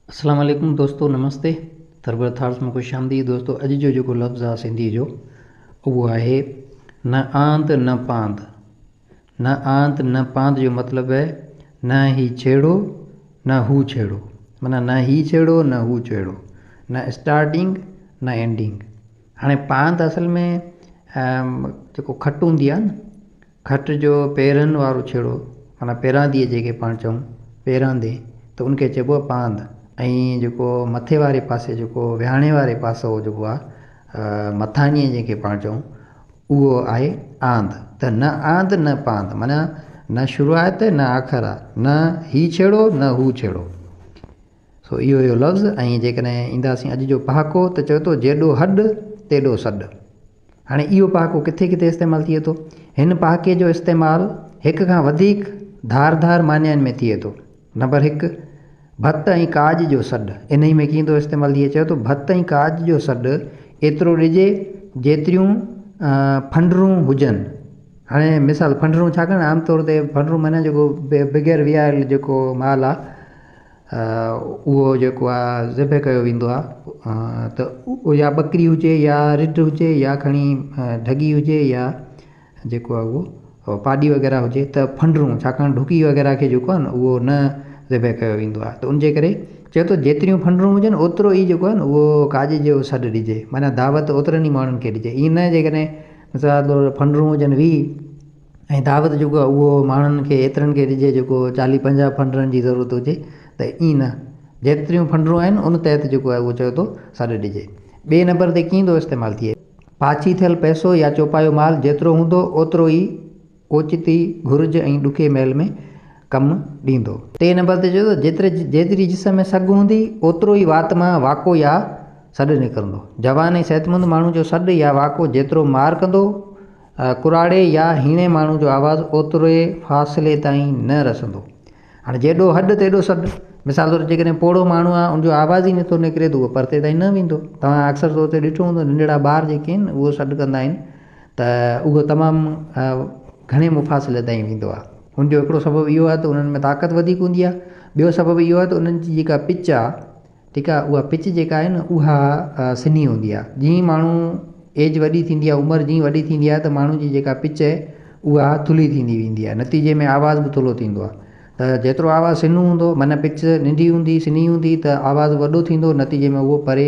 अस्सलाम वालेकुम दोस्तों, नमस्ते। थर्बर थार्स में खुश आमदी दोस्तों। अॼु जो जेको लफ़्ज़ आहे सिंधी जो, उहो आहे न आंत न पांद। न आंत न पांद जो मतिलबु आहे न ही छेड़ो न हू छेड़ो, माना न ही छेड़ो न हू छेड़ो, न स्टार्टिंग न एंडिंग। हाणे पांद असल में जेको खटु हूंदी आहे न, खट जो पेरनि वारो छेड़ो, माना पेरांदीअ जेके पाण चऊं, पेरांदे, त उनखे चइबो आहे पांद। ऐं जेको मथे वारे पासे जेको विहाणे वारे पासो जेको आहे मथाणीअ जंहिंखे पाण चऊं, उहो आहे आंद। त न आंद न पांद, माना न शुरूआति न आख़िर आहे, न ही छेड़ो न हू छेड़ो। सो इहो लफ़्ज़। ऐं जेकॾहिं ईंदासीं अॼु जो पहाको, त चवे थो जेॾो हॾु तेॾो सॾु। हाणे इहो पहाको किथे किथे इस्तेमालु थिए थो? हिन पहाके जो इस्तेमालु हिक खां वधीक धार मानियुनि में थिए थो। नंबर 1, भत ऐं काज जो सॾु। इन ई में कीअं थो इस्तेमालु थिए? चयो थो भत ऐं काज जो सॾु एतिरो ॾिजे जेतिरियूं फंडरूं हुजनि। हाणे मिसाल फंडरूं छाकाणि आमतौर ते फंडरूं माना जेको बग़ैर विहायल जेको माल आहे, उहो जेको आहे ज़िबे कयो वेंदो आहे, त उहो या ॿकरी हुजे या रिढ हुजे या खणी ढगी हुजे या जेको आहे उहो पाॾी वग़ैरह हुजे, त फंडरूं, छाकाणि ढुकी वग़ैरह खे जेको आहे न उहो न ज़िबे कयो वेंदो आहे। त उनजे करे चए थो जेतिरियूं फंडरूं हुजनि ओतिरो ई जेको आहे न उहो काज जो सॾु ॾिजे, माना दावत ओतिरनि ई माण्हुनि खे ॾिजे। ईअं न जेकॾहिं मिसाल तौरु फंडरूं हुजनि 20 ऐं दावत जेको आहे उहो माण्हुनि खे एतिरनि खे ॾिजे जेको 40-50 फंडरनि जी ज़रूरत हुजे, त ईअं न, जेतिरियूं फंडरूं आहिनि उन तहत जेको आहे उहो चयो थो सॾु ॾिजे। ॿिए नंबर ते कीअं थो इस्तेमालु थिए? पाछी थियल पैसो या चौपायो माल जेतिरो हूंदो ओतिरो ई ओचिती घुर्ज ऐं ॾुखे महिल में कमु ॾींदो। टे नंबर ते चयो त जेतिरी जिस्म में सघ हूंदी ओतिरो ई वात मां वाको या सॾु निकिरंदो। जवान ऐं सिहतमंद माण्हू जो सॾु या वाको जेतिरो मार कंदो, कुराड़े या हीणे माण्हू जो आवाज़ु ओतिरे फ़ासिले ताईं न रसंदो। हाणे जेॾो हॾु तेॾो सॾु। मिसाल तौरु जेकॾहिं पोड़ो माण्हू आहे, उनजो आवाज़ ई नथो निकिरे, त उहो परते ताईं न वेंदो। तव्हां अक्सर तौर ते ॾिठो हूंदो, नंढड़ा ॿार जेके आहिनि उहो सॾु कंदा आहिनि, त उहो तमामु घणे मुफ़ासिले ताईं वेंदो आहे। हुनजो हिकिड़ो सबबु इहो आहे त उन्हनि में ताक़त वधीक हूंदी आहे। ॿियो सबबु इहो आहे त उन्हनि जी जेका पिच आहे, ठीकु आहे, उहा पिच जेका आहे न उहा सिनी हूंदी आहे। जीअं माण्हू एज वॾी थींदी आहे, उमिरि जीअं वॾी थींदी आहे, त माण्हू जी जेका पिच आहे उहा थुल्ही थींदी वेंदी आहे, नतीजे में आवाज़ बि थुल्हो थींदो आहे। त जेतिरो आवाज़ु सिनो हूंदो, माना पिच नंढी हूंदी सिनी हूंदी, त आवाज़ु वॾो थींदो, नतीजे में उहो परे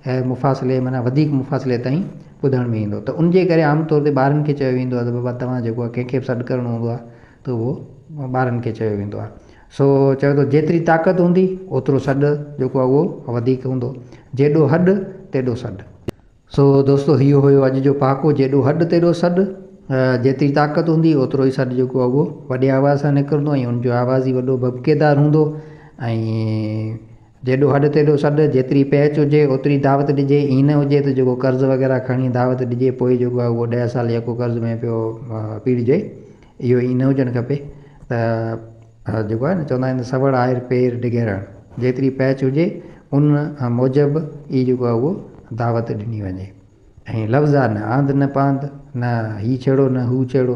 मुफ़ासिले, माना वधीक मुफ़ासिले ताईं ॿुधण में ईंदो। त उनजे करे आमतौर ते ॿारनि खे चयो वेंदो आहे त बाबा तव्हां जेको आहे कंहिंखे बि सॾु करिणो हूंदो आहे त उहो ॿारनि खे चयो वेंदो आहे। सो चयो थो जेतिरी ताक़त हूंदी ओतिरो सॾु जेको आहे उहो वधीक हूंदो। जेॾो हॾु तेॾो सॾु। सो दोस्तो, इहो हुयो अॼु जो पहाको, जेॾो हॾु तेॾो सॾु। जेतिरी ताक़त हूंदी ओतिरो ई सॾु जेको आहे उहो वॾे आवाज़ सां निकिरंदो ऐं हुनजो आवाज़ ई वॾो भभकेदार हूंदो। ऐं जेॾो हॾु तेॾो सॾु, जेतिरी पैच हुजे ओतिरी दावत ॾिजे। ईअं न हुजे त जेको कर्ज़ु वग़ैरह खणी दावत ॾिजे, पोइ जेको आहे उहो 10 साल यको कर्ज़ में पियो पीड़िजे। इहो ई न हुजणु खपे। त जेको आहे न चवंदा आहिनि सवड़ आहिर पेर डिघेरण, जेतिरी पैच हुजे उन मूजिबि ई जेको आहे उहो दावत ॾिनी वञे। ऐं लफ़्ज़ आहे न आंद न पांद, न ही छेड़ो न हू छेड़ो,